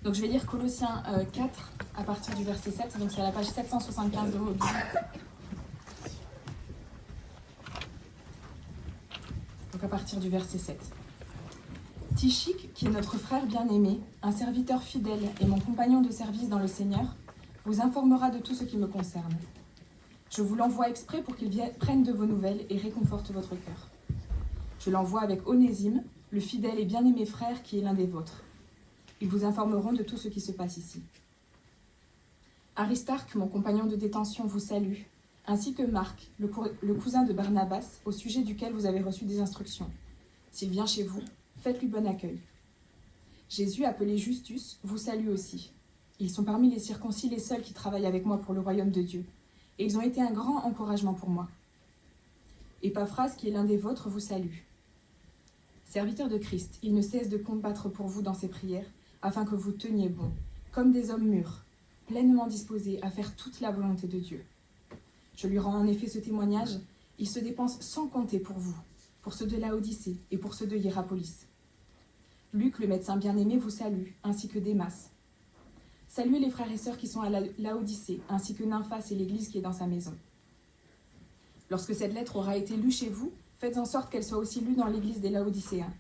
Donc je vais lire Colossiens 4 à partir du verset 7, donc c'est à la page 775 de vos Bibles. Donc à partir du verset 7. Tychik, qui est notre frère bien-aimé, un serviteur fidèle et mon compagnon de service dans le Seigneur, vous informera de tout ce qui me concerne. Je vous l'envoie exprès pour qu'il prenne de vos nouvelles et réconforte votre cœur. Je l'envoie avec Onésime, le fidèle et bien-aimé frère qui est l'un des vôtres. Ils vous informeront de tout ce qui se passe ici. Aristarque, mon compagnon de détention, vous salue, ainsi que Marc, le cousin de Barnabas, au sujet duquel vous avez reçu des instructions. S'il vient chez vous, faites-lui bon accueil. Jésus, appelé Justus, vous salue aussi. Ils sont parmi les circoncis les seuls qui travaillent avec moi pour le royaume de Dieu, et ils ont été un grand encouragement pour moi. Épaphras, qui est l'un des vôtres, vous salue. Serviteur de Christ, il ne cesse de combattre pour vous dans ses prières, afin que vous teniez bon, comme des hommes mûrs, pleinement disposés à faire toute la volonté de Dieu. Je lui rends en effet ce témoignage, il se dépense sans compter pour vous, pour ceux de Laodicée et pour ceux de Hiérapolis. Luc, le médecin bien-aimé, vous salue, ainsi que Démas. Saluez les frères et sœurs qui sont à Laodicée, ainsi que Nymphas et l'église qui est dans sa maison. Lorsque cette lettre aura été lue chez vous, faites en sorte qu'elle soit aussi lue dans l'église des Laodicéens.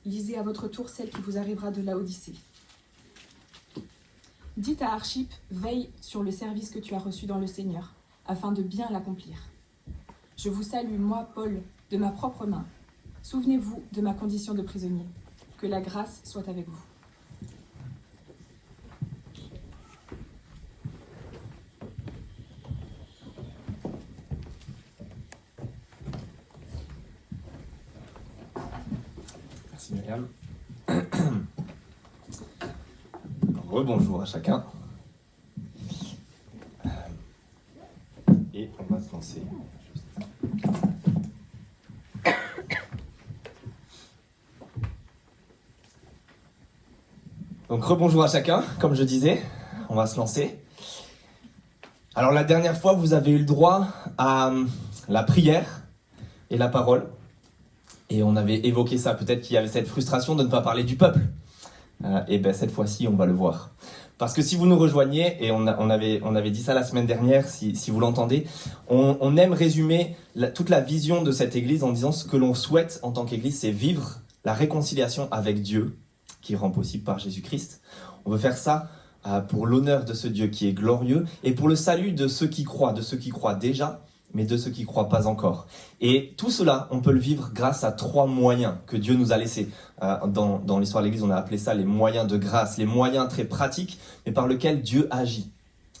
Lisez à votre tour celle qui vous arrivera de Laodicée. Dites à Archippe, veille sur le service que tu as reçu dans le Seigneur, afin de bien l'accomplir. Je vous salue, moi, Paul, de ma propre main. Souvenez-vous de ma condition de prisonnier. Que la grâce soit avec vous. Merci Myriam. Rebonjour à chacun. Et on va se lancer. Donc rebonjour à chacun, comme je disais, on va se lancer. Alors la dernière fois, vous avez eu le droit à la prière et la parole. Et on avait évoqué ça, peut-être qu'il y avait cette frustration de ne pas parler du peuple. Et bien cette fois-ci, on va le voir. Parce que si vous nous rejoignez, et on avait dit ça la semaine dernière, si vous l'entendez, on aime résumer toute la vision de cette église en disant ce que l'on souhaite en tant qu'église, c'est vivre la réconciliation avec Dieu, qui rend possible par Jésus-Christ. On veut faire ça pour l'honneur de ce Dieu qui est glorieux, et pour le salut de ceux qui croient déjà, mais de ceux qui ne croient pas encore. Et tout cela, on peut le vivre grâce à 3 moyens que Dieu nous a laissés. Dans l'histoire de l'Église, on a appelé ça les moyens de grâce, les moyens très pratiques, mais par lesquels Dieu agit.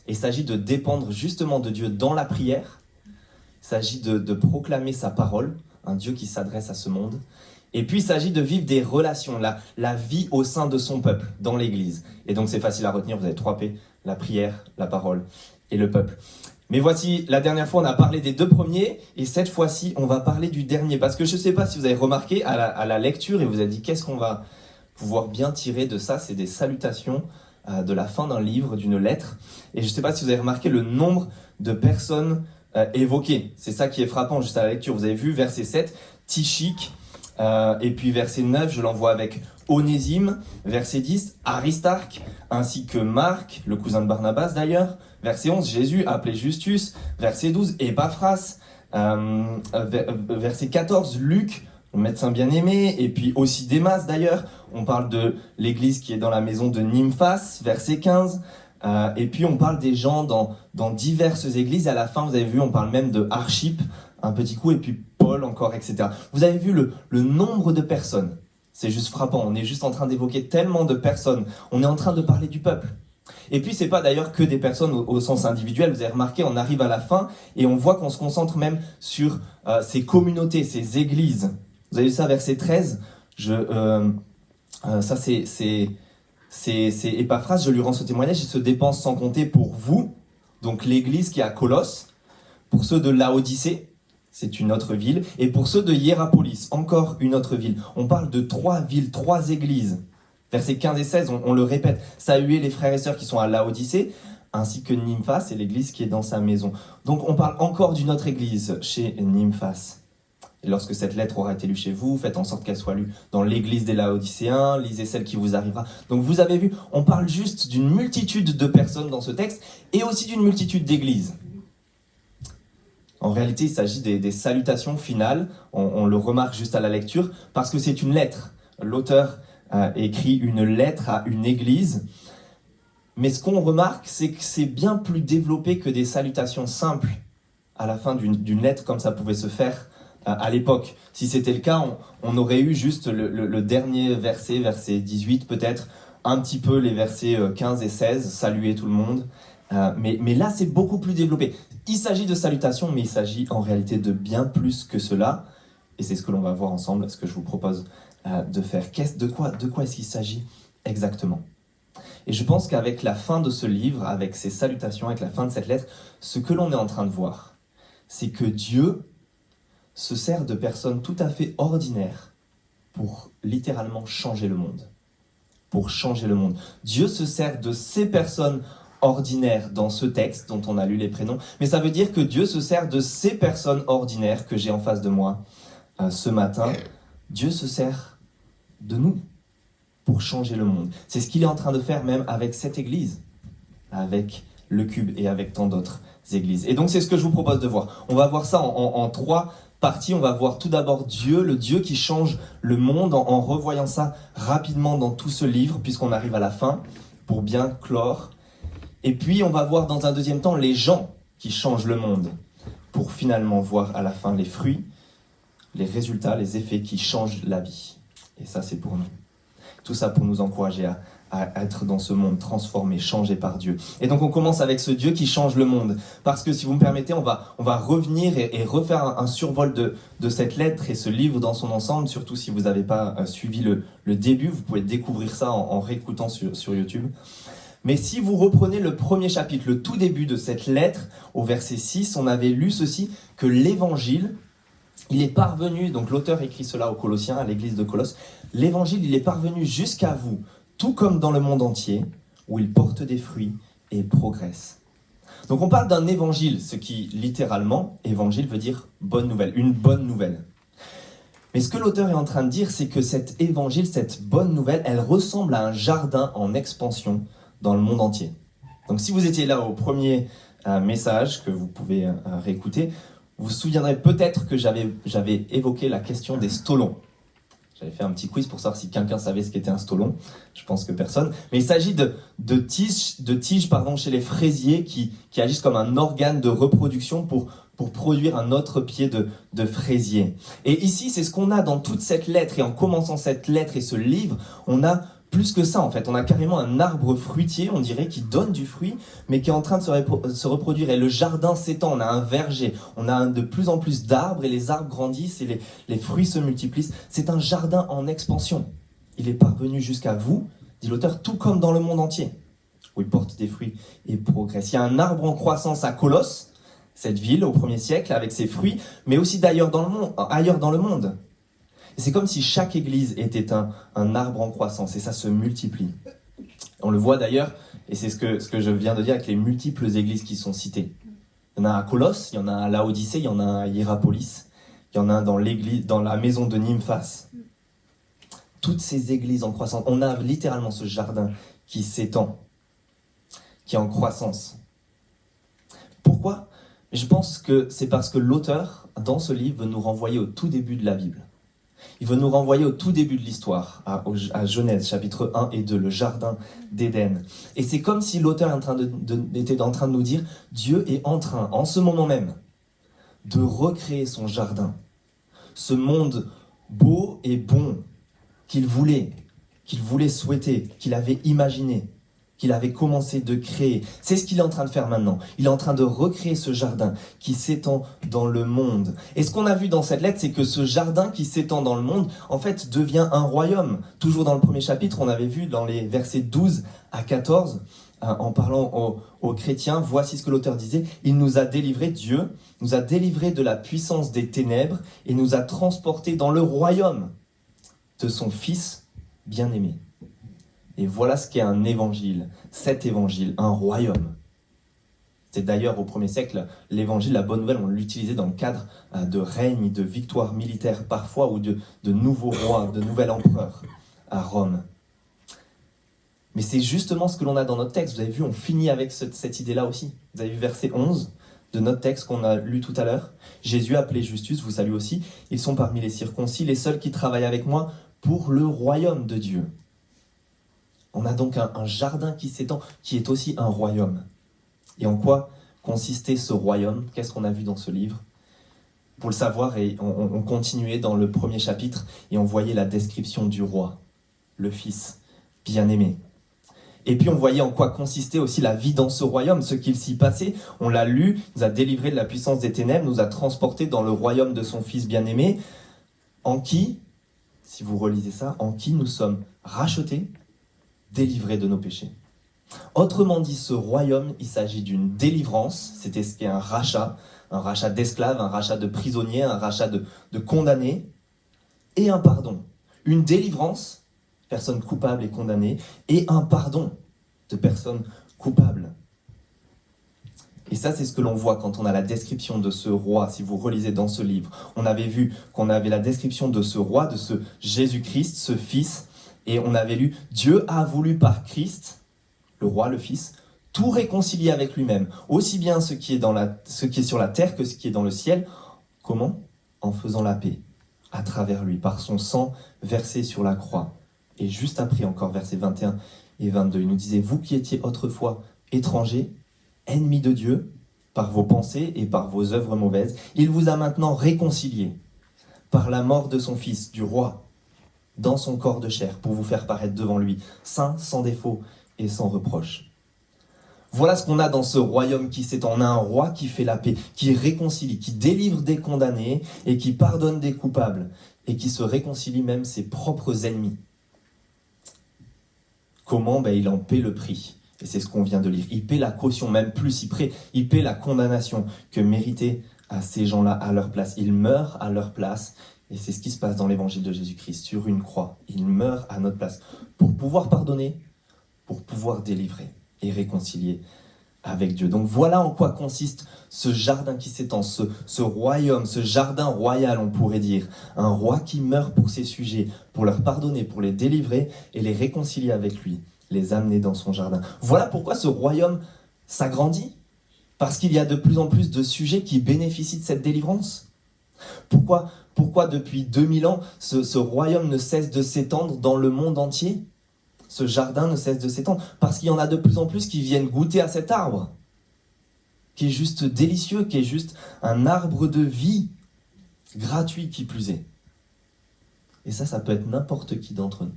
Et il s'agit de dépendre justement de Dieu dans la prière. Il s'agit de proclamer sa parole, un Dieu qui s'adresse à ce monde. Et puis il s'agit de vivre des relations, la vie au sein de son peuple, dans l'Église. Et donc c'est facile à retenir, vous avez 3 P, la prière, la parole et le peuple. Mais voici, la dernière fois, on a parlé des 2 premiers, et cette fois-ci, on va parler du dernier. Parce que je ne sais pas si vous avez remarqué à la lecture, et vous avez dit, qu'est-ce qu'on va pouvoir bien tirer de ça? C'est des salutations de la fin d'un livre, d'une lettre. Et je ne sais pas si vous avez remarqué le nombre de personnes évoquées. C'est ça qui est frappant juste à la lecture. Vous avez vu, verset 7, Tychik, et puis verset 9, je l'envoie avec Onésime. Verset 10, Aristarque, ainsi que Marc, le cousin de Barnabas d'ailleurs. Verset 11, Jésus appelé Justus. Verset 12, Épaphras. Verset 14, Luc, le médecin bien-aimé. Et puis aussi Démas d'ailleurs. On parle de l'église qui est dans la maison de Nymphas. Verset 15. Et puis on parle des gens dans diverses églises. À la fin, vous avez vu, on parle même de Archippe, un petit coup, et puis Paul encore, etc. Vous avez vu le nombre de personnes. C'est juste frappant. On est juste en train d'évoquer tellement de personnes. On est en train de parler du peuple. Et puis, c'est pas d'ailleurs que des personnes au sens individuel. Vous avez remarqué, on arrive à la fin et on voit qu'on se concentre même sur ces communautés, ces églises. Vous avez vu ça, verset 13. Ça, c'est Épaphras. Je lui rends ce témoignage. Il se dépense sans compter pour vous, donc l'église qui est à Colosse, pour ceux de Laodicée, c'est une autre ville, et pour ceux de Hiérapolis, encore une autre ville. On parle de 3 villes, 3 églises. Versets 15 et 16, on le répète. Saluez les frères et sœurs qui sont à Laodicée, ainsi que Nymphas, et l'église qui est dans sa maison. Donc on parle encore d'une autre église chez Nymphas. Et lorsque cette lettre aura été lue chez vous, faites en sorte qu'elle soit lue dans l'église des Laodicéens, lisez celle qui vous arrivera. Donc vous avez vu, on parle juste d'une multitude de personnes dans ce texte et aussi d'une multitude d'églises. En réalité, il s'agit des salutations finales, on le remarque juste à la lecture, parce que c'est une lettre. L'auteur écrit une lettre à une église, mais ce qu'on remarque, c'est que c'est bien plus développé que des salutations simples à la fin d'une lettre comme ça pouvait se faire à l'époque. Si c'était le cas, on aurait eu juste le dernier verset, verset 18 peut-être, un petit peu les versets 15 et 16, saluer tout le monde. Mais là, c'est beaucoup plus développé. Il s'agit de salutations, mais il s'agit en réalité de bien plus que cela. Et c'est ce que l'on va voir ensemble, ce que je vous propose de faire. De quoi est-ce qu'il s'agit exactement ? Et je pense qu'avec la fin de ce livre, avec ces salutations, avec la fin de cette lettre, ce que l'on est en train de voir, c'est que Dieu se sert de personnes tout à fait ordinaires pour littéralement changer le monde. Pour changer le monde. Dieu se sert de ces personnes ordinaires dans ce texte dont on a lu les prénoms, mais ça veut dire que Dieu se sert de ces personnes ordinaires que j'ai en face de moi ce matin. Dieu se sert de nous pour changer le monde. C'est ce qu'il est en train de faire même avec cette église, avec le Cube et avec tant d'autres églises. Et donc c'est ce que je vous propose de voir. On va voir ça en trois partie, on va voir tout d'abord Dieu, le Dieu qui change le monde, en revoyant ça rapidement dans tout ce livre, puisqu'on arrive à la fin, pour bien clore. Et puis on va voir dans un deuxième temps les gens qui changent le monde, pour finalement voir à la fin les fruits, les résultats, les effets qui changent la vie. Et ça, c'est pour nous. Tout ça pour nous encourager à être dans ce monde transformé, changé par Dieu. Et donc on commence avec ce Dieu qui change le monde. Parce que si vous me permettez, on va revenir et refaire un survol de cette lettre et ce livre dans son ensemble, surtout si vous n'avez pas suivi le début, vous pouvez découvrir ça en réécoutant sur YouTube. Mais si vous reprenez le premier chapitre, le tout début de cette lettre, au verset 6, on avait lu ceci, que l'évangile, il est parvenu, donc l'auteur écrit cela aux Colossiens, à l'église de Colosse, l'évangile, il est parvenu jusqu'à vous, tout comme dans le monde entier, où il porte des fruits et progresse. Donc on parle d'un évangile, ce qui littéralement, évangile veut dire bonne nouvelle, une bonne nouvelle. Mais ce que l'auteur est en train de dire, c'est que cet évangile, cette bonne nouvelle, elle ressemble à un jardin en expansion dans le monde entier. Donc si vous étiez là au premier message, que vous pouvez réécouter, vous vous souviendrez peut-être que j'avais évoqué la question des stolons. J'avais fait un petit quiz pour savoir si quelqu'un savait ce qu'était un stolon. Je pense que personne. Mais il s'agit de tiges chez les fraisiers qui agissent comme un organe de reproduction pour produire un autre pied de fraisier. Et ici, c'est ce qu'on a dans toute cette lettre. Et en commençant cette lettre et ce livre, on a plus que ça en fait. On a carrément un arbre fruitier, on dirait, qui donne du fruit, mais qui est en train de se reproduire. Et le jardin s'étend, on a un verger, on a de plus en plus d'arbres, et les arbres grandissent, et les fruits se multiplient. C'est un jardin en expansion. Il est parvenu jusqu'à vous, dit l'auteur, tout comme dans le monde entier, où il porte des fruits et progresse. Il y a un arbre en croissance à Colosse, cette ville au 1er siècle, avec ses fruits, mais aussi ailleurs dans le monde. Et c'est comme si chaque église était un arbre en croissance, et ça se multiplie. On le voit d'ailleurs, et c'est ce que je viens de dire avec les multiples églises qui sont citées. Il y en a à Colosse, il y en a à Laodicée, il y en a à Hiérapolis, il y en a dans la maison de Nymphas. Toutes ces églises en croissance, on a littéralement ce jardin qui s'étend, qui est en croissance. Pourquoi ? Je pense que c'est parce que l'auteur, dans ce livre, veut nous renvoyer au tout début de la Bible. Il veut nous renvoyer au tout début de l'histoire, à Genèse, chapitre 1 et 2, le jardin d'Éden. Et c'est comme si l'auteur était en train de nous dire, Dieu est en train, en ce moment même, de recréer son jardin. Ce monde beau et bon qu'il voulait souhaiter, qu'il avait imaginé, qu'il avait commencé de créer. C'est ce qu'il est en train de faire maintenant. Il est en train de recréer ce jardin qui s'étend dans le monde. Et ce qu'on a vu dans cette lettre, c'est que ce jardin qui s'étend dans le monde, en fait, devient un royaume. Toujours dans le premier chapitre, on avait vu dans les versets 12 à 14, en parlant aux chrétiens, voici ce que l'auteur disait, il nous a délivrés, Dieu nous a délivrés de la puissance des ténèbres et nous a transportés dans le royaume de son Fils bien-aimé. Et voilà ce qu'est un évangile, cet évangile, un royaume. C'était d'ailleurs au 1er siècle, l'évangile, la bonne nouvelle, on l'utilisait dans le cadre de règne, de victoires militaires parfois, ou de nouveaux rois, de nouvel empereur à Rome. Mais c'est justement ce que l'on a dans notre texte. Vous avez vu, on finit avec cette idée-là aussi. Vous avez vu verset 11 de notre texte qu'on a lu tout à l'heure. Jésus appelé Justus, vous salue aussi. Ils sont parmi les circoncis, les seuls qui travaillent avec moi pour le royaume de Dieu. On a donc un jardin qui s'étend, qui est aussi un royaume. Et en quoi consistait ce royaume? Qu'est-ce qu'on a vu dans ce livre? Pour le savoir, et on continuait dans le 1er chapitre et on voyait la description du roi, le fils bien-aimé. Et puis on voyait en quoi consistait aussi la vie dans ce royaume, ce qu'il s'y passait. On l'a lu, nous a délivrés de la puissance des ténèbres, nous a transportés dans le royaume de son fils bien-aimé, en qui, si vous relisez ça, en qui nous sommes rachetés, délivrés de nos péchés. Autrement dit, ce royaume, il s'agit d'une délivrance, c'était ce qu'est un rachat d'esclaves, un rachat de prisonniers, un rachat de condamnés, et un pardon. Une délivrance, personnes coupables et condamnées, et un pardon de personnes coupables. Et ça, c'est ce que l'on voit quand on a la description de ce roi, si vous relisez dans ce livre. On avait vu qu'on avait la description de ce roi, de ce Jésus-Christ, ce Fils, et on avait lu « Dieu a voulu par Christ, le roi, le Fils, tout réconcilier avec lui-même, aussi bien ce qui est sur la terre que ce qui est dans le ciel. » Comment? En faisant la paix à travers lui, par son sang versé sur la croix. Et juste après, encore versets 21 et 22, il nous disait « Vous qui étiez autrefois étrangers, ennemis de Dieu, par vos pensées et par vos œuvres mauvaises, il vous a maintenant réconciliés par la mort de son Fils, du roi, dans son corps de chair, pour vous faire paraître devant lui, saint, sans défaut et sans reproche. » Voilà ce qu'on a dans ce royaume qui s'étend. On a un roi qui fait la paix, qui réconcilie, qui délivre des condamnés et qui pardonne des coupables et qui se réconcilie même ses propres ennemis. Comment? Il en paie le prix. Et c'est ce qu'on vient de lire. Il paie la caution, même plus, il paie la condamnation que méritaient à ces gens-là à leur place. Il meurt à leur place. Et c'est ce qui se passe dans l'évangile de Jésus-Christ, sur une croix. Il meurt à notre place pour pouvoir pardonner, pour pouvoir délivrer et réconcilier avec Dieu. Donc voilà en quoi consiste ce jardin qui s'étend, ce royaume, ce jardin royal, on pourrait dire. Un roi qui meurt pour ses sujets, pour leur pardonner, pour les délivrer et les réconcilier avec lui, les amener dans son jardin. Voilà pourquoi ce royaume s'agrandit, parce qu'il y a de plus en plus de sujets qui bénéficient de cette délivrance. Pourquoi depuis 2000 ans, ce royaume ne cesse de s'étendre dans le monde entier? Ce jardin ne cesse de s'étendre parce qu'il y en a de plus en plus qui viennent goûter à cet arbre, qui est juste délicieux, qui est juste un arbre de vie, gratuit qui plus est. Et ça peut être n'importe qui d'entre nous.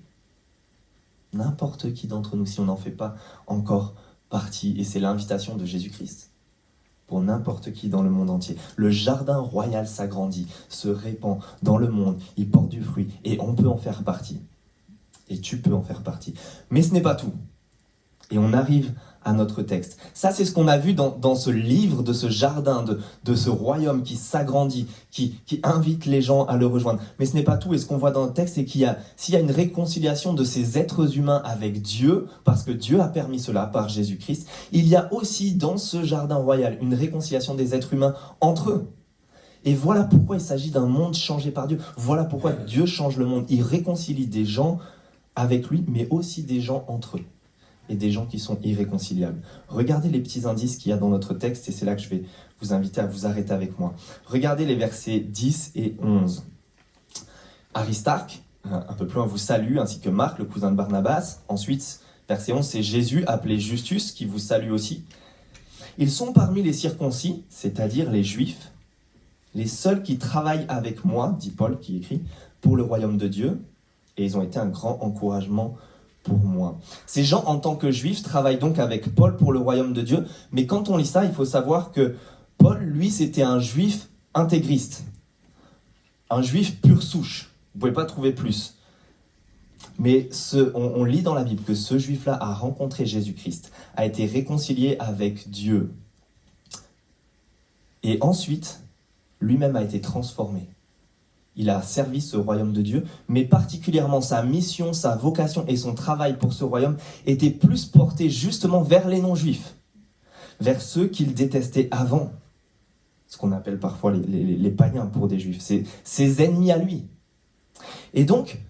N'importe qui d'entre nous, si on n'en fait pas encore partie. Et c'est l'invitation de Jésus-Christ pour n'importe qui dans le monde entier. Le jardin royal s'agrandit, se répand dans le monde, il porte du fruit et on peut en faire partie. Et tu peux en faire partie. Mais ce n'est pas tout. Et on arrive à notre texte. Ça, c'est ce qu'on a vu dans ce livre, de ce jardin, de ce royaume qui s'agrandit, qui invite les gens à le rejoindre. Mais ce n'est pas tout. Et ce qu'on voit dans le texte, c'est s'il y a une réconciliation de ces êtres humains avec Dieu, parce que Dieu a permis cela par Jésus-Christ, il y a aussi dans ce jardin royal une réconciliation des êtres humains entre eux. Et voilà pourquoi il s'agit d'un monde changé par Dieu. Voilà pourquoi Dieu change le monde. Il réconcilie des gens avec lui, mais aussi des gens entre eux, et des gens qui sont irréconciliables. Regardez les petits indices qu'il y a dans notre texte, et c'est là que je vais vous inviter à vous arrêter avec moi. Regardez les versets 10 et 11. Aristarque, un peu plus loin, vous salue, ainsi que Marc, le cousin de Barnabas. Ensuite, verset 11, c'est Jésus, appelé Justus, qui vous salue aussi. Ils sont parmi les circoncis, c'est-à-dire les Juifs, les seuls qui travaillent avec moi, dit Paul qui écrit, pour le royaume de Dieu, et ils ont été un grand encouragement pour moi. Ces gens, en tant que juifs, travaillent donc avec Paul pour le royaume de Dieu. Mais quand on lit ça, il faut savoir que Paul, lui, c'était un juif intégriste. Un juif pure souche. Vous ne pouvez pas trouver plus. Mais on lit dans la Bible que ce juif-là a rencontré Jésus-Christ, a été réconcilié avec Dieu. Et ensuite, lui-même a été transformé. Il a servi ce royaume de Dieu, mais particulièrement sa mission, sa vocation et son travail pour ce royaume étaient plus portés justement vers les non-juifs. vers ceux qu'il détestait avant, ce qu'on appelle parfois les païens pour des juifs, c'est ses ennemis à lui. Et donc,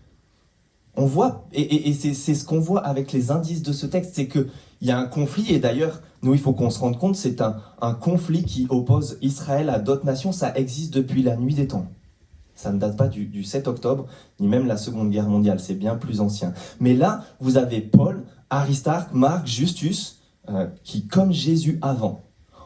on voit, et c'est ce qu'on voit avec les indices de ce texte, c'est qu'il y a un conflit, et d'ailleurs, nous, il faut qu'on se rende compte, c'est un conflit qui oppose Israël à d'autres nations, ça existe depuis la nuit des temps. Ça ne date pas du 7 octobre, ni même la Seconde Guerre mondiale, c'est bien plus ancien. Mais là, vous avez Paul, Aristarque, Marc, Justus, qui, comme Jésus avant,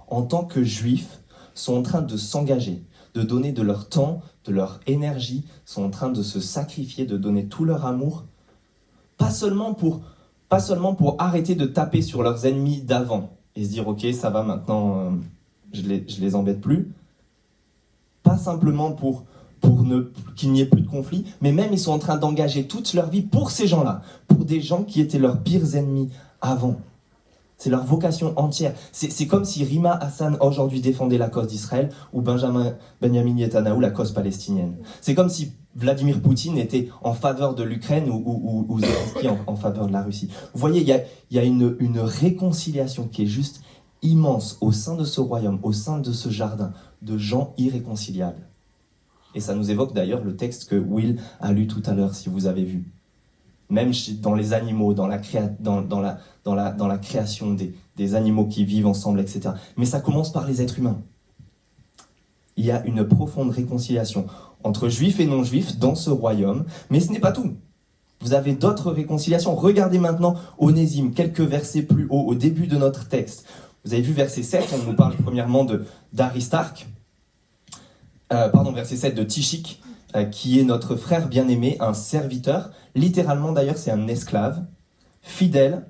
en tant que juifs, sont en train de s'engager, de donner de leur temps, de leur énergie, sont en train de se sacrifier, de donner tout leur amour, pas seulement pour arrêter de taper sur leurs ennemis d'avant et se dire « Ok, ça va, maintenant, je les embête plus », pas simplement pour qu'il n'y ait plus de conflit, mais même ils sont en train d'engager toute leur vie pour ces gens-là, pour des gens qui étaient leurs pires ennemis avant. C'est leur vocation entière. C'est comme si Rima Hassan aujourd'hui défendait la cause d'Israël ou Benjamin Netanyahou la cause palestinienne. C'est comme si Vladimir Poutine était en faveur de l'Ukraine ou Zelensky en faveur de la Russie. Vous voyez, il y a une réconciliation qui est juste immense au sein de ce royaume, au sein de ce jardin, de gens irréconciliables. Et ça nous évoque d'ailleurs le texte que Will a lu tout à l'heure, si vous avez vu. Même dans les animaux, dans la création des animaux qui vivent ensemble, etc. Mais ça commence par les êtres humains. Il y a une profonde réconciliation entre juifs et non-juifs dans ce royaume, mais ce n'est pas tout. Vous avez d'autres réconciliations. Regardez maintenant Onésime, quelques versets plus haut, au début de notre texte. Vous avez vu verset 7, on nous parle premièrement d'Aristarque, verset 7 de Tychik, qui est notre frère bien-aimé, un serviteur, littéralement d'ailleurs c'est un esclave, fidèle,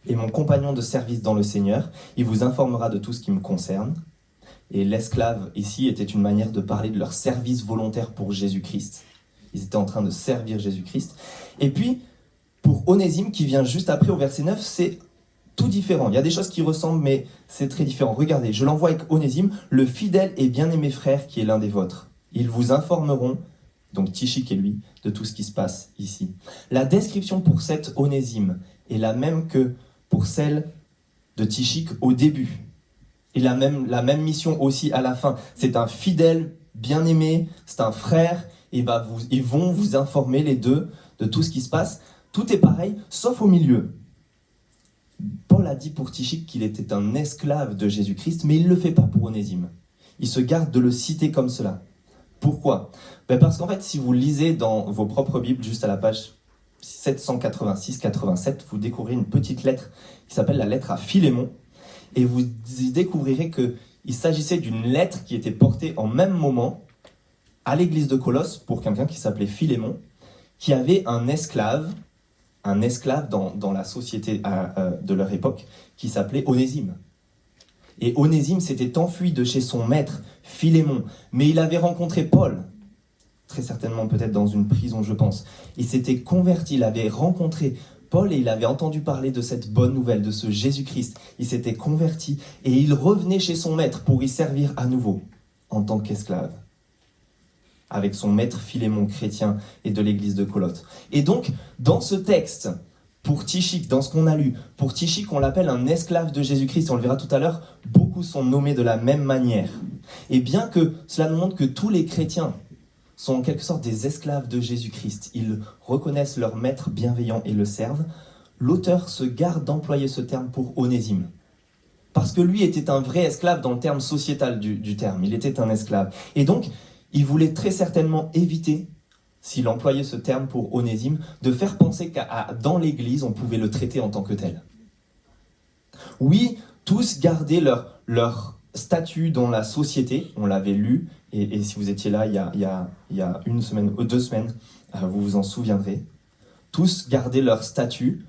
et mon compagnon de service dans le Seigneur. Il vous informera de tout ce qui me concerne. Et l'esclave ici était une manière de parler de leur service volontaire pour Jésus-Christ. Ils étaient en train de servir Jésus-Christ. Et puis, pour Onésime, qui vient juste après au verset 9, c'est tout différent. Il y a des choses qui ressemblent, mais c'est très différent. Regardez, je l'envoie avec Onésime, le fidèle et bien-aimé frère qui est l'un des vôtres. Ils vous informeront, donc Tychik et lui, de tout ce qui se passe ici. La description pour cet Onésime est la même que pour celle de Tychik au début. Et la même mission aussi à la fin. C'est un fidèle, bien-aimé, c'est un frère, et ils vont vous informer les deux de tout ce qui se passe. Tout est pareil, sauf au milieu. Paul a dit pour Tychik qu'il était un esclave de Jésus-Christ, mais il ne le fait pas pour Onésime. Il se garde de le citer comme cela. Pourquoi ? Parce qu'en fait, si vous lisez dans vos propres Bibles, juste à la page 786-87, vous découvrirez une petite lettre qui s'appelle la lettre à Philémon, et vous y découvrirez qu'il s'agissait d'une lettre qui était portée en même moment à l'église de Colosse pour quelqu'un qui s'appelait Philémon, qui avait un esclave dans la société de leur époque, qui s'appelait Onésime. Et Onésime s'était enfui de chez son maître, Philémon, mais il avait rencontré Paul, très certainement peut-être dans une prison, je pense. Il s'était converti, il avait rencontré Paul et il avait entendu parler de cette bonne nouvelle, de ce Jésus-Christ. Il s'était converti et il revenait chez son maître pour y servir à nouveau, en tant qu'esclave, avec son maître Philémon chrétien et de l'église de Colosse. Et donc, dans ce texte, pour Tychik, dans ce qu'on a lu, pour Tychik, on l'appelle un esclave de Jésus-Christ, on le verra tout à l'heure, beaucoup sont nommés de la même manière. Et bien que cela nous montre que tous les chrétiens sont en quelque sorte des esclaves de Jésus-Christ, ils reconnaissent leur maître bienveillant et le servent, l'auteur se garde d'employer ce terme pour Onésime. Parce que lui était un vrai esclave dans le terme sociétal du terme, il était un esclave. Et donc, il voulait très certainement éviter, s'il employait ce terme pour Onésime, de faire penser qu'à dans l'Église, on pouvait le traiter en tant que tel. Oui, tous gardaient leur statut dans la société, on l'avait lu, et si vous étiez là il y a une semaine ou 2 semaines, vous vous en souviendrez. Tous gardaient leur statut,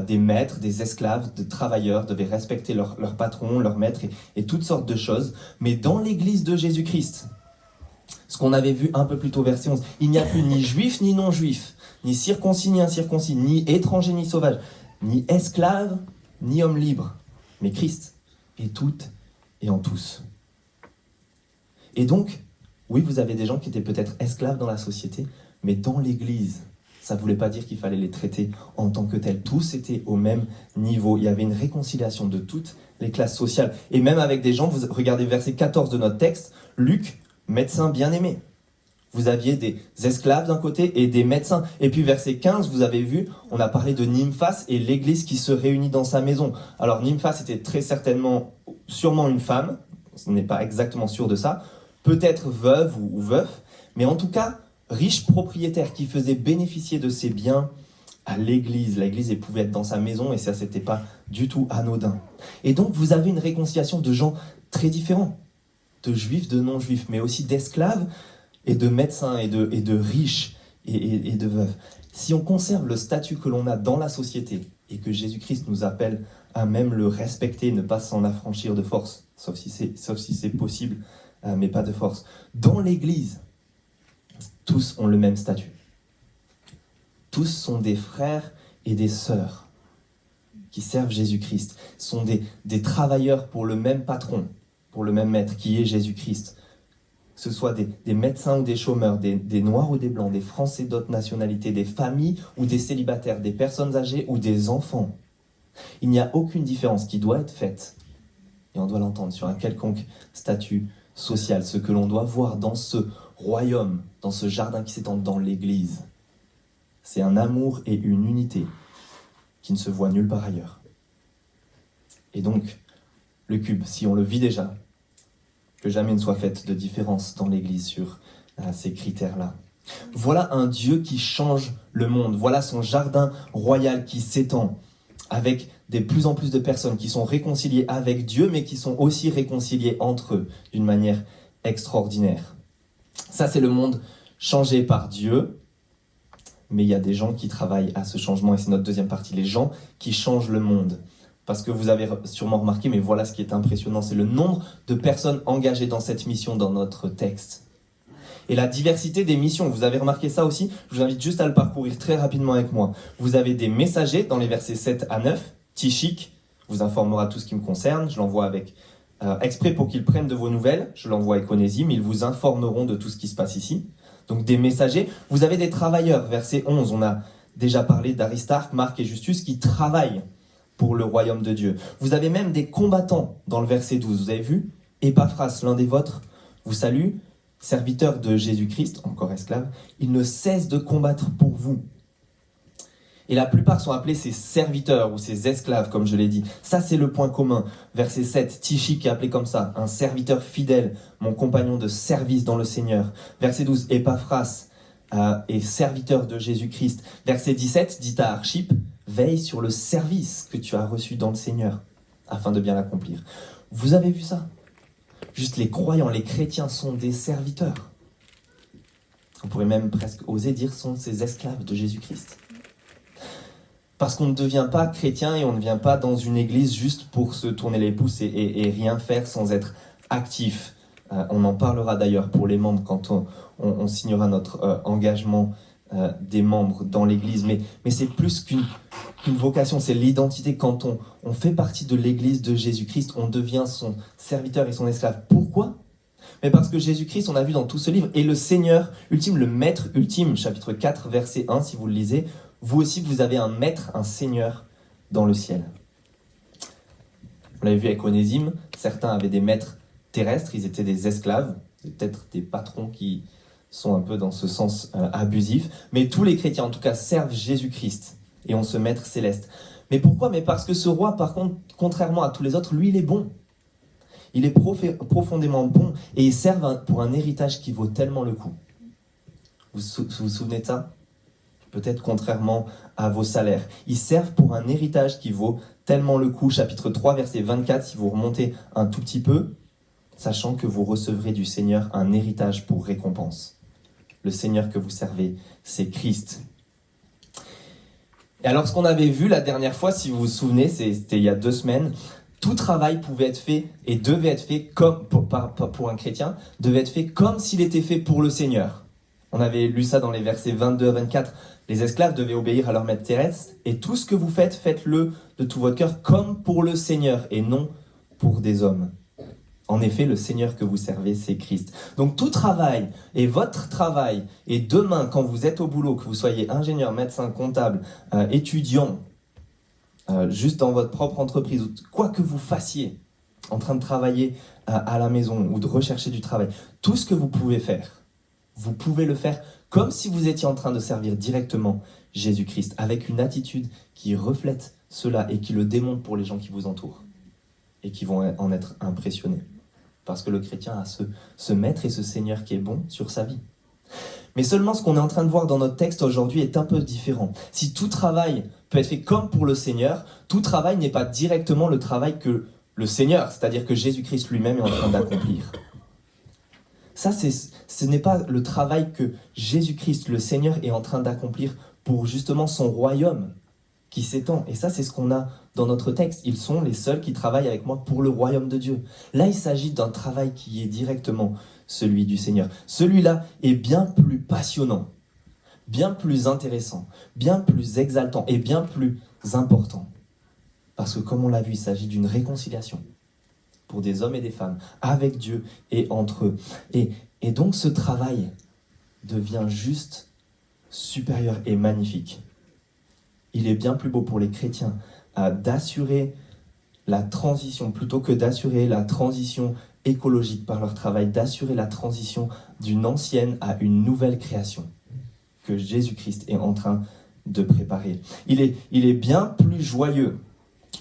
des maîtres, des esclaves, des travailleurs, devaient respecter leur patron, leur maître, et toutes sortes de choses. Mais dans l'Église de Jésus-Christ, ce qu'on avait vu un peu plus tôt, verset 11, il n'y a plus ni juif ni non-juif, ni circoncis ni incirconcis, ni étranger ni sauvage, ni esclave ni homme libre, mais Christ est toutes et en tous. Et donc, oui, vous avez des gens qui étaient peut-être esclaves dans la société, mais dans l'Église, ça ne voulait pas dire qu'il fallait les traiter en tant que tels. Tous étaient au même niveau. Il y avait une réconciliation de toutes les classes sociales. Et même avec des gens, vous regardez verset 14 de notre texte, Luc, médecin bien-aimé. Vous aviez des esclaves d'un côté et des médecins. Et puis verset 15, vous avez vu, on a parlé de Nymphas et l'église qui se réunit dans sa maison. Alors Nymphas était très certainement, sûrement une femme, on n'est pas exactement sûr de ça, peut-être veuve ou veuf, mais en tout cas, riche propriétaire qui faisait bénéficier de ses biens à l'église. L'église pouvait être dans sa maison et ça, c'était pas du tout anodin. Et donc, vous avez une réconciliation de gens très différents, de juifs, de non-juifs, mais aussi d'esclaves et de médecins et de riches et de veuves. Si on conserve le statut que l'on a dans la société et que Jésus-Christ nous appelle à même le respecter, ne pas s'en affranchir de force, sauf si c'est possible, mais pas de force. Dans l'église, tous ont le même statut. Tous sont des frères et des sœurs qui servent Jésus-Christ, sont des travailleurs pour le même patron, pour le même maître qui est Jésus-Christ. Que ce soit des médecins ou des chômeurs, des noirs ou des blancs, des Français d'autres nationalités, des familles ou des célibataires, des personnes âgées ou des enfants. Il n'y a aucune différence qui doit être faite, et on doit l'entendre, sur un quelconque statut social. Ce que l'on doit voir dans ce royaume, dans ce jardin qui s'étend dans l'Église, c'est un amour et une unité qui ne se voient nulle part ailleurs. Et donc, le cube, si on le vit déjà, que jamais ne soit faite de différence dans l'Église sur ces critères-là. Voilà un Dieu qui change le monde. Voilà son jardin royal qui s'étend avec de plus en plus de personnes qui sont réconciliées avec Dieu, mais qui sont aussi réconciliées entre eux d'une manière extraordinaire. Ça, c'est le monde changé par Dieu, mais il y a des gens qui travaillent à ce changement, et c'est notre deuxième partie, les gens qui changent le monde. Parce que vous avez sûrement remarqué, mais voilà ce qui est impressionnant, c'est le nombre de personnes engagées dans cette mission dans notre texte. Et la diversité des missions, vous avez remarqué ça aussi? Je vous invite juste à le parcourir très rapidement avec moi. Vous avez des messagers dans les versets 7 à 9. Tichik vous informera tout ce qui me concerne, je l'envoie avec exprès pour qu'ils prennent de vos nouvelles, je l'envoie avec Onésime, ils vous informeront de tout ce qui se passe ici. Donc des messagers. Vous avez des travailleurs, verset 11, on a déjà parlé d'Aristarque, Marc et Justus qui travaillent pour le royaume de Dieu. Vous avez même des combattants dans le verset 12, vous avez vu? Épaphras, l'un des vôtres, vous salue, serviteur de Jésus-Christ, encore esclave, il ne cesse de combattre pour vous. Et la plupart sont appelés ses serviteurs ou ses esclaves, comme je l'ai dit. Ça, c'est le point commun. Verset 7, Tichik est appelé comme ça, un serviteur fidèle, mon compagnon de service dans le Seigneur. Verset 12, Épaphras est serviteur de Jésus-Christ. Verset 17, dit à Archip, veille sur le service que tu as reçu dans le Seigneur, afin de bien l'accomplir. Vous avez vu ça? Juste les croyants, les chrétiens sont des serviteurs. On pourrait même presque oser dire sont ces esclaves de Jésus-Christ. Parce qu'on ne devient pas chrétien et on ne vient pas dans une église juste pour se tourner les pouces et rien faire sans être actif. On en parlera d'ailleurs pour les membres quand on signera notre engagement des membres dans l'église. Mais c'est plus qu'une vocation, c'est l'identité. Quand on fait partie de l'église de Jésus-Christ, on devient son serviteur et son esclave. Pourquoi ? Mais parce que Jésus-Christ, on a vu dans tout ce livre, est le Seigneur ultime, le Maître ultime, chapitre 4, verset 1, si vous le lisez. Vous aussi, vous avez un Maître, un Seigneur dans le ciel. On l'avait vu avec Onésime, certains avaient des maîtres terrestres, ils étaient des esclaves, peut-être des patrons qui sont un peu dans ce sens abusif, mais tous les chrétiens, en tout cas, servent Jésus-Christ et ont ce Maître céleste. Mais pourquoi ? Mais parce que ce roi, par contre, contrairement à tous les autres, lui, il est bon. Il est profondément bon et il sert pour un héritage qui vaut tellement le coup. Vous vous souvenez de ça ? Peut-être contrairement à vos salaires. Ils servent pour un héritage qui vaut tellement le coup. Chapitre 3, verset 24, si vous remontez un tout petit peu, sachant que vous recevrez du Seigneur un héritage pour récompense. Le Seigneur que vous servez, c'est Christ. Et alors, ce qu'on avait vu la dernière fois, si vous vous souvenez, c'était il y a 2 semaines, tout travail pouvait être fait et devait être fait comme pour un chrétien, devait être fait comme s'il était fait pour le Seigneur. On avait lu ça dans les versets 22 à 24. Les esclaves devaient obéir à leur maître terrestre et tout ce que vous faites, faites-le de tout votre cœur comme pour le Seigneur et non pour des hommes. En effet, le Seigneur que vous servez, c'est Christ. Donc tout travail, et votre travail, et demain, quand vous êtes au boulot, que vous soyez ingénieur, médecin, comptable, étudiant, juste dans votre propre entreprise, ou quoi que vous fassiez, en train de travailler à la maison ou de rechercher du travail, tout ce que vous pouvez faire, vous pouvez le faire comme si vous étiez en train de servir directement Jésus-Christ, avec une attitude qui reflète cela et qui le démontre pour les gens qui vous entourent et qui vont en être impressionnés. Parce que le chrétien a ce maître et ce Seigneur qui est bon sur sa vie. Mais seulement ce qu'on est en train de voir dans notre texte aujourd'hui est un peu différent. Si tout travail peut être fait comme pour le Seigneur, tout travail n'est pas directement le travail que le Seigneur, c'est-à-dire que Jésus-Christ lui-même est en train d'accomplir. Ça, ce n'est pas le travail que Jésus-Christ, le Seigneur, est en train d'accomplir pour justement son royaume qui s'étend. Et ça, c'est ce qu'on a dans notre texte. Ils sont les seuls qui travaillent avec moi pour le royaume de Dieu. Là, il s'agit d'un travail qui est directement celui du Seigneur. Celui-là est bien plus passionnant, bien plus intéressant, bien plus exaltant et bien plus important. Parce que comme on l'a vu, il s'agit d'une réconciliation pour des hommes et des femmes avec Dieu et entre eux. Et donc ce travail devient juste supérieur et magnifique. Il est bien plus beau pour les chrétiens d'assurer la transition, plutôt que d'assurer la transition écologique par leur travail, d'assurer la transition d'une ancienne à une nouvelle création que Jésus-Christ est en train de préparer. Il est bien plus joyeux,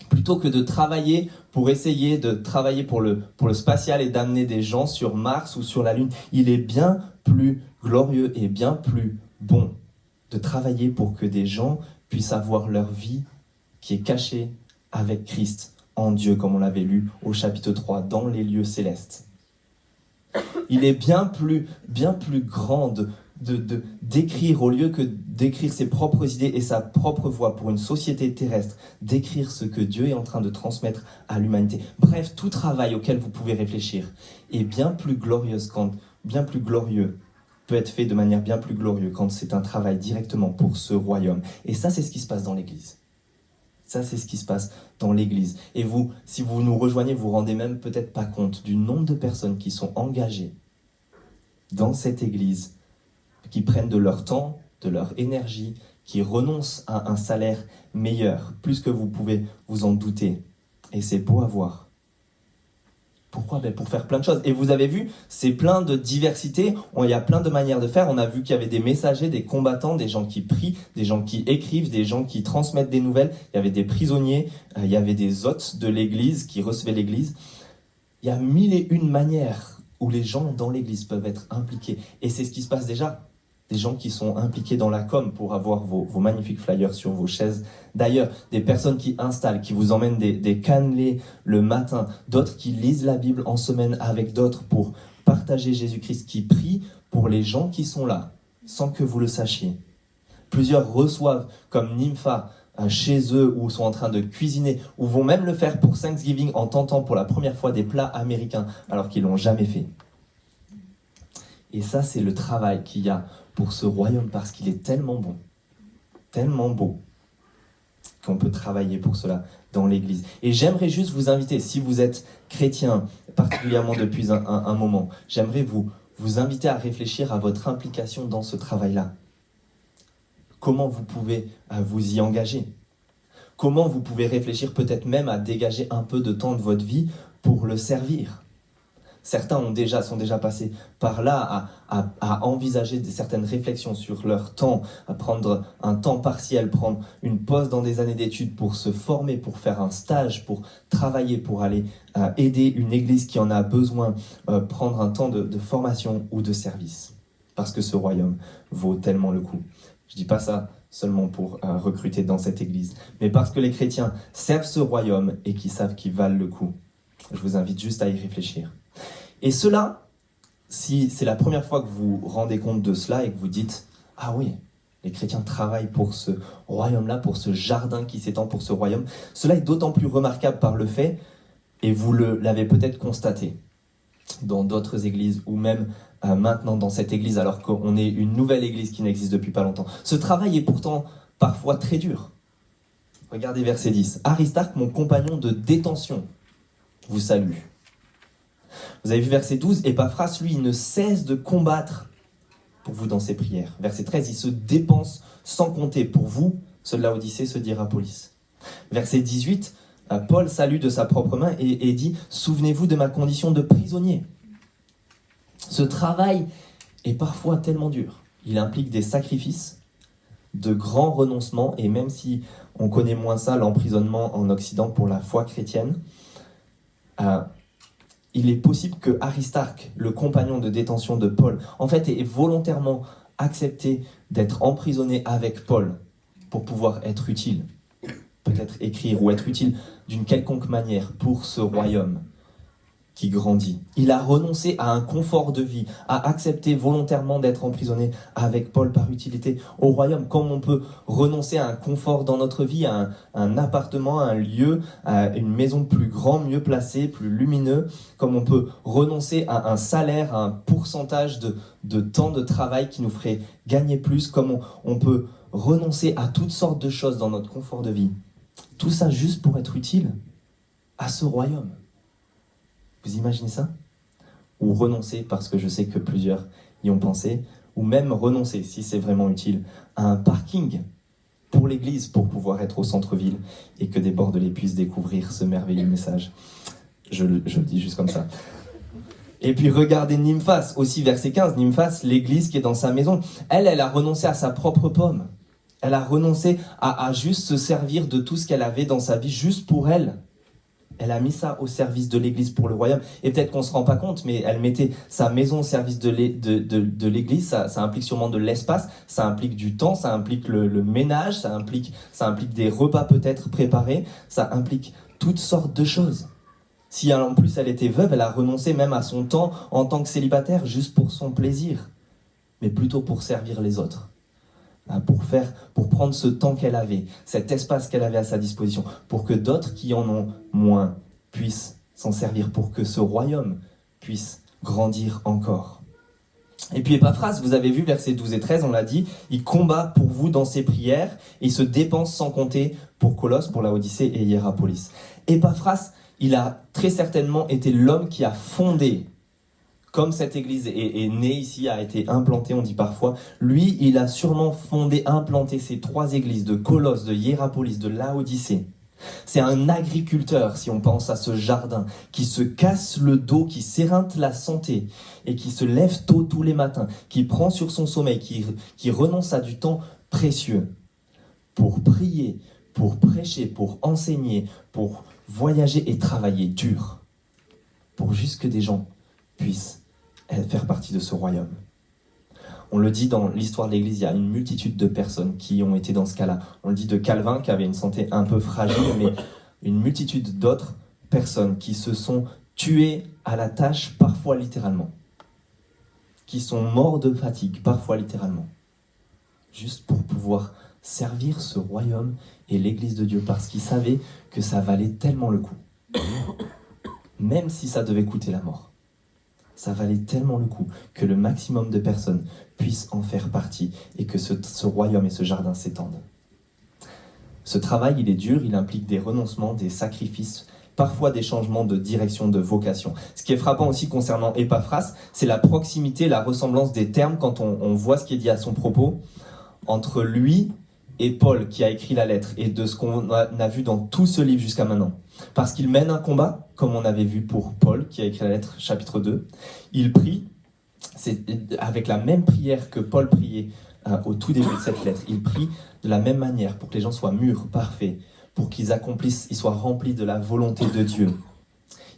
plutôt que de travailler pour essayer de travailler pour le spatial et d'amener des gens sur Mars ou sur la Lune. Il est bien plus glorieux et bien plus bon de travailler pour que des gens puissent avoir leur vie qui est cachée avec Christ en Dieu, comme on l'avait lu au chapitre 3, dans les lieux célestes. Il est bien plus grand d'écrire, au lieu que d'écrire ses propres idées et sa propre voix pour une société terrestre, d'écrire ce que Dieu est en train de transmettre à l'humanité. Bref, tout travail auquel vous pouvez réfléchir est bien plus glorieux peut être fait de manière bien plus glorieuse quand c'est un travail directement pour ce royaume. Et ça, c'est ce qui se passe dans l'Église. Ça, c'est ce qui se passe dans l'Église. Et vous, si vous nous rejoignez, vous ne vous rendez même peut-être pas compte du nombre de personnes qui sont engagées dans cette Église, qui prennent de leur temps, de leur énergie, qui renoncent à un salaire meilleur, plus que vous pouvez vous en douter. Et c'est beau à voir. Pourquoi ? Pour faire plein de choses. Et vous avez vu, c'est plein de diversité. Il y a plein de manières de faire. On a vu qu'il y avait des messagers, des combattants, des gens qui prient, des gens qui écrivent, des gens qui transmettent des nouvelles. Il y avait des prisonniers, il y avait des hôtes de l'église qui recevaient l'église. Il y a 1001 manières où les gens dans l'église peuvent être impliqués. Et c'est ce qui se passe déjà. Des gens qui sont impliqués dans la com pour avoir vos magnifiques flyers sur vos chaises. D'ailleurs, des personnes qui installent, qui vous emmènent des cannelés le matin. D'autres qui lisent la Bible en semaine avec d'autres pour partager Jésus-Christ, qui prient pour les gens qui sont là, sans que vous le sachiez. Plusieurs reçoivent comme Nympha chez eux, ou sont en train de cuisiner, ou vont même le faire pour Thanksgiving en tentant pour la première fois des plats américains, alors qu'ils ne l'ont jamais fait. Et ça, c'est le travail qu'il y a pour ce royaume, parce qu'il est tellement bon, tellement beau, qu'on peut travailler pour cela dans l'Église. Et j'aimerais juste vous inviter, si vous êtes chrétien, particulièrement depuis un moment, j'aimerais vous inviter à réfléchir à votre implication dans ce travail-là. Comment vous pouvez vous y engager ? Comment vous pouvez réfléchir peut-être même à dégager un peu de temps de votre vie pour le servir ? Certains sont déjà passés par là à envisager certaines réflexions sur leur temps, à prendre un temps partiel, prendre une pause dans des années d'études pour se former, pour faire un stage, pour travailler, pour aller aider une église qui en a besoin, prendre un temps de formation ou de service. Parce que ce royaume vaut tellement le coup. Je ne dis pas ça seulement pour recruter dans cette église, mais parce que les chrétiens servent ce royaume et qui savent qu'ils valent le coup. Je vous invite juste à y réfléchir. Et cela, si c'est la première fois que vous vous rendez compte de cela et que vous dites « Ah oui, les chrétiens travaillent pour ce royaume-là, pour ce jardin qui s'étend pour ce royaume », cela est d'autant plus remarquable par le fait, et vous l'avez peut-être constaté dans d'autres églises, ou même maintenant dans cette église, alors qu'on est une nouvelle église qui n'existe depuis pas longtemps. Ce travail est pourtant parfois très dur. Regardez verset 10. « Aristarque, mon compagnon de détention, vous salue. Vous avez vu verset 12, Épaphras, lui, il ne cesse de combattre pour vous dans ses prières. Verset 13, il se dépense sans compter pour vous, ceux de Laodicée, ceux d'Hiérapolis. Verset 18, Paul salue de sa propre main et dit « Souvenez-vous de ma condition de prisonnier ». Ce travail est parfois tellement dur. Il implique des sacrifices, de grands renoncements, et même si on connaît moins ça, l'emprisonnement en Occident pour la foi chrétienne, il est possible que Aristarque, le compagnon de détention de Paul, en fait ait volontairement accepté d'être emprisonné avec Paul pour pouvoir être utile, peut-être écrire ou être utile d'une quelconque manière pour ce royaume qui grandit. Il a renoncé à un confort de vie, a accepté volontairement d'être emprisonné avec Paul par utilité au royaume, comme on peut renoncer à un confort dans notre vie, à un appartement, à un lieu, à une maison plus grande, mieux placée, plus lumineux, comme on peut renoncer à un salaire, à un pourcentage de temps de travail qui nous ferait gagner plus, comme on peut renoncer à toutes sortes de choses dans notre confort de vie. Tout ça juste pour être utile à ce royaume. Vous imaginez ça? Ou renoncer, parce que je sais que plusieurs y ont pensé, ou même renoncer, si c'est vraiment utile, à un parking pour l'église, pour pouvoir être au centre-ville, et que des Bordelais puissent découvrir ce merveilleux message. Je le dis juste comme ça. Et puis regardez Nymphas, aussi verset 15, Nymphas, l'église qui est dans sa maison, elle a renoncé à sa propre pomme. Elle a renoncé à juste se servir de tout ce qu'elle avait dans sa vie, juste pour elle. Elle a mis ça au service de l'église pour le royaume. Et peut-être qu'on ne se rend pas compte, mais elle mettait sa maison au service de l'église. Ça implique sûrement de l'espace, ça implique du temps, ça implique le ménage, ça implique des repas peut-être préparés, ça implique toutes sortes de choses. Si en plus elle était veuve, elle a renoncé même à son temps en tant que célibataire, juste pour son plaisir, mais plutôt pour servir les autres. Pour prendre ce temps qu'elle avait, cet espace qu'elle avait à sa disposition, pour que d'autres qui en ont moins puissent s'en servir, pour que ce royaume puisse grandir encore. Et puis Épaphras, vous avez vu versets 12 et 13, on l'a dit, il combat pour vous dans ses prières, et il se dépense sans compter pour Colosse, pour Laodicée et Hiérapolis. Épaphras, il a très certainement été l'homme qui a fondé, comme cette église est née ici, a été implantée, on dit parfois, lui, il a sûrement implanté ces 3 églises de Colosse, de Hiérapolis, de Laodicée. C'est un agriculteur, si on pense à ce jardin, qui se casse le dos, qui s'éreinte la santé, et qui se lève tôt tous les matins, qui prend sur son sommeil, qui renonce à du temps précieux pour prier, pour prêcher, pour enseigner, pour voyager et travailler dur, pour juste que des gens puissent faire partie de ce royaume. On le dit dans l'histoire de l'Église, il y a une multitude de personnes qui ont été dans ce cas-là. On le dit de Calvin, qui avait une santé un peu fragile, mais une multitude d'autres personnes qui se sont tuées à la tâche, parfois littéralement. Qui sont morts de fatigue, parfois littéralement. Juste pour pouvoir servir ce royaume et l'Église de Dieu, parce qu'ils savaient que ça valait tellement le coup. Même si ça devait coûter la mort. Ça valait tellement le coup que le maximum de personnes puissent en faire partie et que ce royaume et ce jardin s'étendent. Ce travail, il est dur, il implique des renoncements, des sacrifices, parfois des changements de direction, de vocation. Ce qui est frappant aussi concernant Épaphras, c'est la proximité, la ressemblance des termes quand on voit ce qui est dit à son propos entre lui et Paul qui a écrit la lettre et de ce qu'on a vu dans tout ce livre jusqu'à maintenant. Parce qu'il mène un combat, comme on avait vu pour Paul qui a écrit la lettre, chapitre 2. Il prie, c'est avec la même prière que Paul priait au tout début de cette lettre. Il prie de la même manière pour que les gens soient mûrs, parfaits, pour qu'ils accomplissent, ils soient remplis de la volonté de Dieu.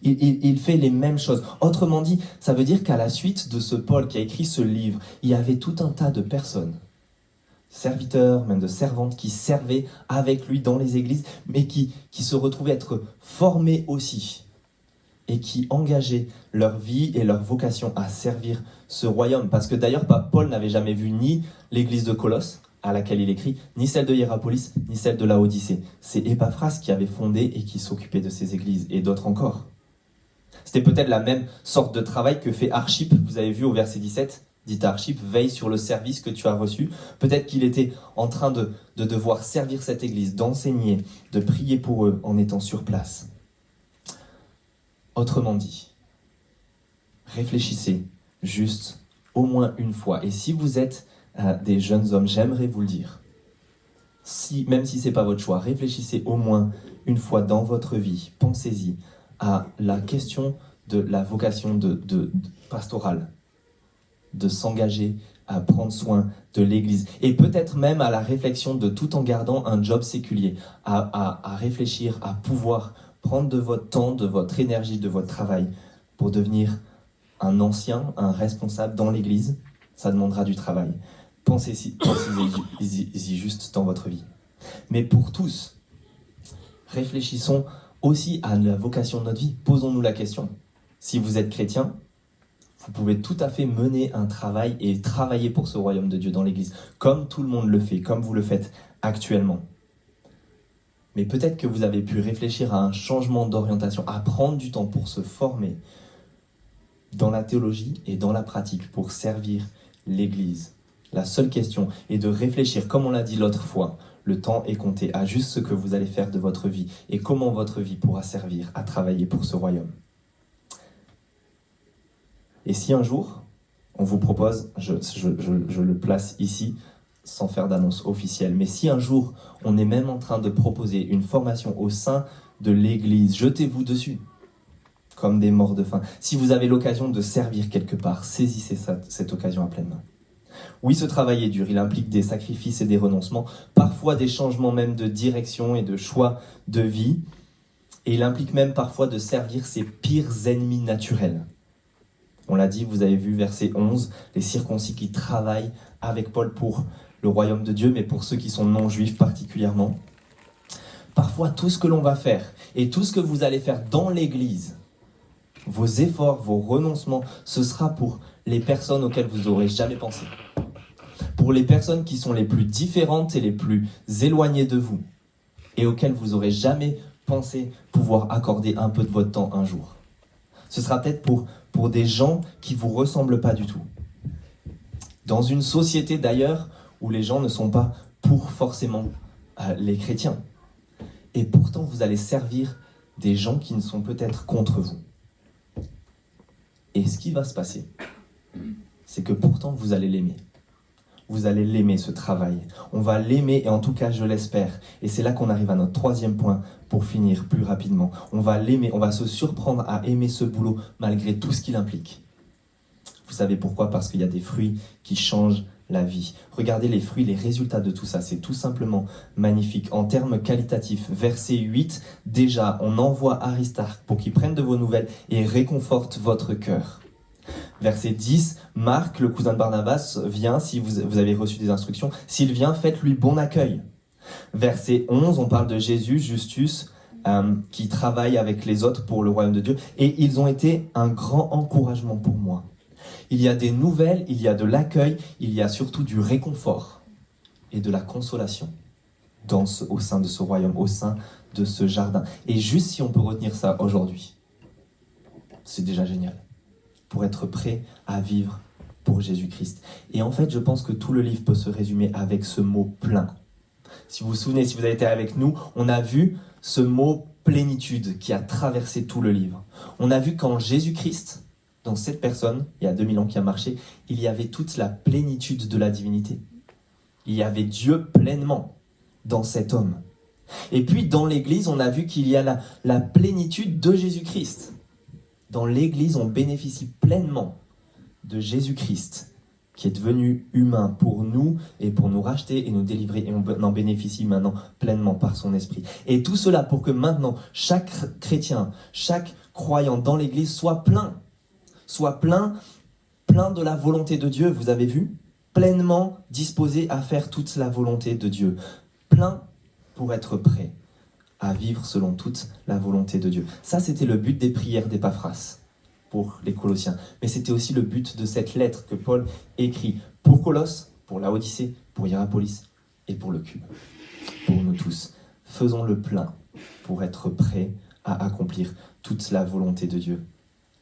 Il fait les mêmes choses. Autrement dit, ça veut dire qu'à la suite de ce Paul qui a écrit ce livre, il y avait tout un tas de personnes, serviteurs, même de servantes, qui servaient avec lui dans les églises, mais qui se retrouvaient être formés aussi, et qui engageaient leur vie et leur vocation à servir ce royaume. Parce que d'ailleurs, Paul n'avait jamais vu ni l'église de Colosse, à laquelle il écrit, ni celle de Hiérapolis, ni celle de Laodicée. C'est Épaphras qui avait fondé et qui s'occupait de ces églises, et d'autres encore. C'était peut-être la même sorte de travail que fait Archippe, vous avez vu au verset 17, dit à Archippe, veille sur le service que tu as reçu. Peut-être qu'il était en train de devoir servir cette église, d'enseigner, de prier pour eux en étant sur place. Autrement dit, réfléchissez juste au moins une fois. Et si vous êtes des jeunes hommes, j'aimerais vous le dire. Même si ce n'est pas votre choix, réfléchissez au moins une fois dans votre vie, pensez-y à la question de la vocation de pastorale, de s'engager à prendre soin de l'Église. Et peut-être même à la réflexion de tout en gardant un job séculier, à réfléchir, à pouvoir prendre de votre temps, de votre énergie, de votre travail pour devenir un ancien, un responsable dans l'Église. Ça demandera du travail. Pensez-y juste dans votre vie. Mais pour tous, réfléchissons aussi à la vocation de notre vie. Posons-nous la question. Si vous êtes chrétien, vous pouvez tout à fait mener un travail et travailler pour ce royaume de Dieu dans l'Église, comme tout le monde le fait, comme vous le faites actuellement. Mais peut-être que vous avez pu réfléchir à un changement d'orientation, à prendre du temps pour se former dans la théologie et dans la pratique pour servir l'Église. La seule question est de réfléchir, comme on l'a dit l'autre fois, le temps est compté, à juste ce que vous allez faire de votre vie et comment votre vie pourra servir à travailler pour ce royaume. Et si un jour, on vous propose, je le place ici, sans faire d'annonce officielle, mais si un jour, on est même en train de proposer une formation au sein de l'Église, jetez-vous dessus, comme des morts de faim. Si vous avez l'occasion de servir quelque part, saisissez cette occasion à pleine main. Oui, ce travail est dur, il implique des sacrifices et des renoncements, parfois des changements même de direction et de choix de vie, et il implique même parfois de servir ses pires ennemis naturels. On l'a dit, vous avez vu verset 11, les circoncis qui travaillent avec Paul pour le royaume de Dieu, mais pour ceux qui sont non-juifs particulièrement. Parfois, tout ce que l'on va faire, et tout ce que vous allez faire dans l'Église, vos efforts, vos renoncements, ce sera pour les personnes auxquelles vous n'aurez jamais pensé. Pour les personnes qui sont les plus différentes et les plus éloignées de vous, et auxquelles vous n'aurez jamais pensé pouvoir accorder un peu de votre temps un jour. Ce sera peut-être pour des gens qui ne vous ressemblent pas du tout. Dans une société d'ailleurs où les gens ne sont pas pour forcément les chrétiens. Et pourtant vous allez servir des gens qui ne sont peut-être contre vous. Et ce qui va se passer, c'est que pourtant vous allez l'aimer. Vous allez l'aimer, ce travail. On va l'aimer, et en tout cas, je l'espère. Et c'est là qu'on arrive à notre troisième point, pour finir plus rapidement. On va l'aimer, on va se surprendre à aimer ce boulot, malgré tout ce qu'il implique. Vous savez pourquoi ? Parce qu'il y a des fruits qui changent la vie. Regardez les fruits, les résultats de tout ça, c'est tout simplement magnifique. En termes qualitatifs, verset 8, déjà, on envoie Aristarque pour qu'il prenne de vos nouvelles et réconforte votre cœur. Verset 10, Marc, le cousin de Barnabas, vient, si vous avez reçu des instructions, s'il vient, faites-lui bon accueil. Verset 11, on parle de Jésus, Justus, qui travaille avec les autres pour le royaume de Dieu, et ils ont été un grand encouragement pour moi. Il y a des nouvelles, il y a de l'accueil, il y a surtout du réconfort et de la consolation au sein de ce royaume, au sein de ce jardin. Et juste si on peut retenir ça aujourd'hui, c'est déjà génial. Pour être prêt à vivre pour Jésus-Christ. Et en fait, je pense que tout le livre peut se résumer avec ce mot « plein ». Si vous vous souvenez, si vous avez été avec nous, on a vu ce mot « plénitude » qui a traversé tout le livre. On a vu qu'en Jésus-Christ, dans cette personne, il y a 2000 ans qui a marché, il y avait toute la plénitude de la divinité. Il y avait Dieu pleinement dans cet homme. Et puis dans l'Église, on a vu qu'il y a la plénitude de Jésus-Christ. Dans l'Église, on bénéficie pleinement de Jésus-Christ, qui est devenu humain pour nous et pour nous racheter et nous délivrer. Et on en bénéficie maintenant pleinement par son esprit. Et tout cela pour que maintenant, chaque chrétien, chaque croyant dans l'Église soit plein de la volonté de Dieu, vous avez vu ? Pleinement disposé à faire toute la volonté de Dieu. Plein pour être prêt à vivre selon toute la volonté de Dieu. Ça, c'était le but des prières d'Épaphras pour les Colossiens. Mais c'était aussi le but de cette lettre que Paul écrit pour Colosse, pour Laodicée, pour Hiérapolis et pour le Cube. Pour nous tous. Faisons le plein pour être prêts à accomplir toute la volonté de Dieu.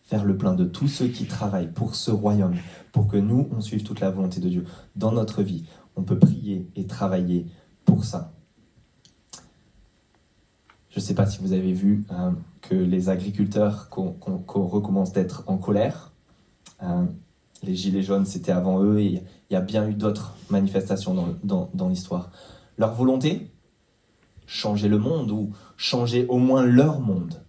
Faire le plein de tous ceux qui travaillent pour ce royaume, pour que nous, on suive toute la volonté de Dieu. Dans notre vie, on peut prier et travailler pour ça. Je ne sais pas si vous avez vu que les agriculteurs recommence d'être en colère. Les Gilets jaunes, c'était avant eux, et il y a bien eu d'autres manifestations dans l'histoire. Leur volonté, changer le monde, ou changer au moins leur monde.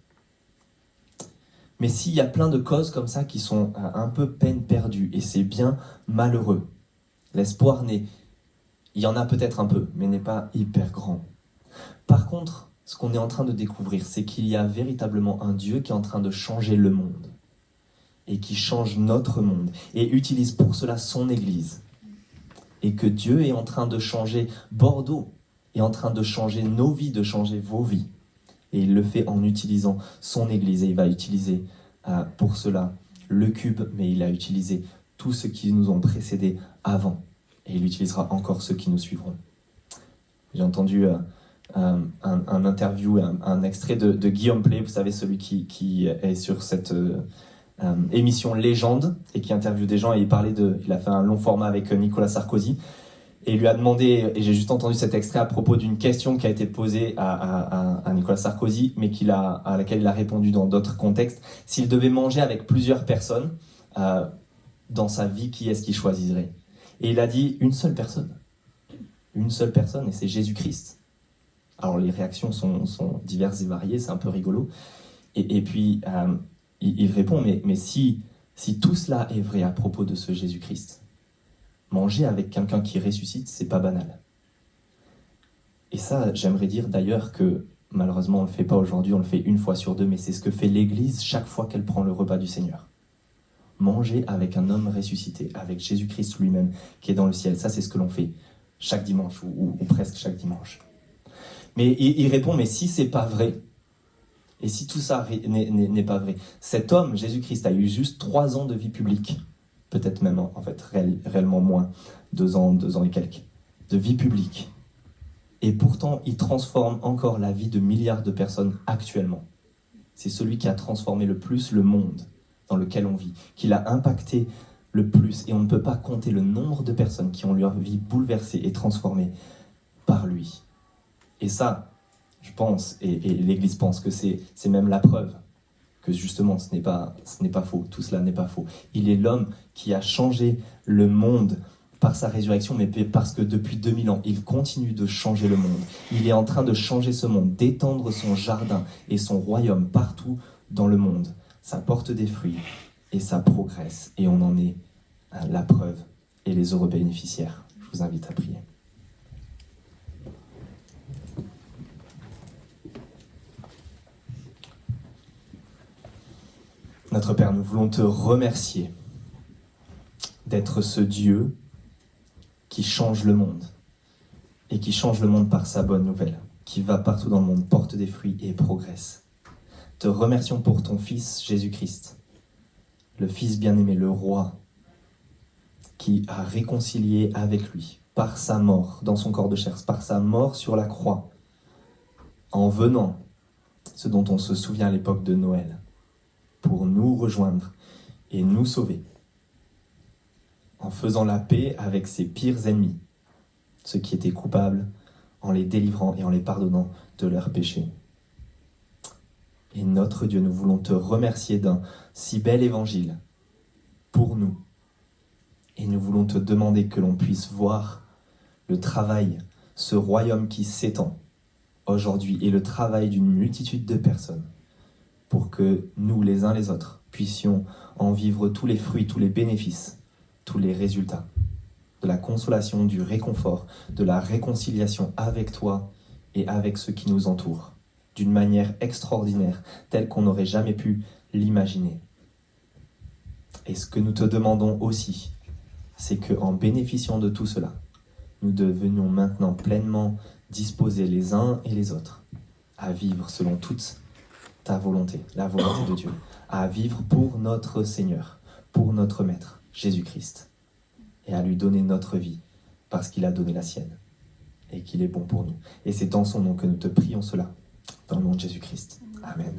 Mais s'il y a plein de causes comme ça qui sont un peu peine perdue, et c'est bien malheureux, l'espoir il y en a peut-être un peu, mais n'est pas hyper grand. Par contre, ce qu'on est en train de découvrir, c'est qu'il y a véritablement un Dieu qui est en train de changer le monde, et qui change notre monde, et utilise pour cela son Église. Et que Dieu est en train de changer Bordeaux, est en train de changer nos vies, de changer vos vies. Et il le fait en utilisant son Église, et il va utiliser pour cela le cube, mais il a utilisé tous ceux qui nous ont précédés avant, et il utilisera encore ceux qui nous suivront. J'ai entendu un interview, un extrait de Guillaume Play, vous savez, celui qui est sur cette émission Légende, et qui interviewe des gens, et il a fait un long format avec Nicolas Sarkozy, et il lui a demandé, et j'ai juste entendu cet extrait à propos d'une question qui a été posée à Nicolas Sarkozy, mais à laquelle il a répondu dans d'autres contextes, s'il devait manger avec plusieurs personnes dans sa vie, qui est-ce qu'il choisirait? Et il a dit une seule personne, et c'est Jésus-Christ. Alors les réactions sont diverses et variées, c'est un peu rigolo, et puis il répond, mais si tout cela est vrai à propos de ce Jésus-Christ, manger avec quelqu'un qui ressuscite, c'est pas banal. Et ça, j'aimerais dire d'ailleurs que, malheureusement, on le fait pas aujourd'hui, on le fait une fois sur deux, mais c'est ce que fait l'Église chaque fois qu'elle prend le repas du Seigneur. Manger avec un homme ressuscité, avec Jésus-Christ lui-même, qui est dans le ciel. Ça, c'est ce que l'on fait chaque dimanche, ou presque chaque dimanche. Mais il répond, mais si c'est pas vrai, et si tout ça n'est pas vrai, cet homme, Jésus-Christ, a eu juste 3 ans de vie publique, peut-être même en fait réellement moins, 2 ans et quelques, de vie publique. Et pourtant, il transforme encore la vie de milliards de personnes actuellement. C'est celui qui a transformé le plus le monde dans lequel on vit, qui l'a impacté le plus. Et on ne peut pas compter le nombre de personnes qui ont leur vie bouleversée et transformée par lui. Et ça, je pense, et l'Église pense que c'est même la preuve que justement ce n'est pas faux, tout cela n'est pas faux. Il est l'homme qui a changé le monde par sa résurrection, mais parce que depuis 2000 ans, il continue de changer le monde. Il est en train de changer ce monde, d'étendre son jardin et son royaume partout dans le monde. Ça porte des fruits et ça progresse, et on en est la preuve et les heureux bénéficiaires. Je vous invite à prier. Notre Père, nous voulons te remercier d'être ce Dieu qui change le monde, et qui change le monde par sa bonne nouvelle, qui va partout dans le monde, porte des fruits et progresse. Te remercions pour ton Fils Jésus-Christ, le Fils bien-aimé, le Roi, qui a réconcilié avec lui par sa mort dans son corps de chair, par sa mort sur la croix, en venant, ce dont on se souvient à l'époque de Noël, pour nous rejoindre et nous sauver, en faisant la paix avec ses pires ennemis, ceux qui étaient coupables, en les délivrant et en les pardonnant de leurs péchés. Et notre Dieu, nous voulons te remercier d'un si bel évangile pour nous. Et nous voulons te demander que l'on puisse voir le travail, ce royaume qui s'étend aujourd'hui, et le travail d'une multitude de personnes, pour que nous, les uns les autres, puissions en vivre tous les fruits, tous les bénéfices, tous les résultats, de la consolation, du réconfort, de la réconciliation avec toi et avec ceux qui nous entourent, d'une manière extraordinaire, telle qu'on n'aurait jamais pu l'imaginer. Et ce que nous te demandons aussi, c'est qu'en bénéficiant de tout cela, nous devenions maintenant pleinement disposés les uns et les autres à vivre selon toute ta volonté, la volonté de Dieu, à vivre pour notre Seigneur, pour notre Maître, Jésus-Christ, et à lui donner notre vie, parce qu'il a donné la sienne, et qu'il est bon pour nous. Et c'est dans son nom que nous te prions cela, dans le nom de Jésus-Christ. Amen.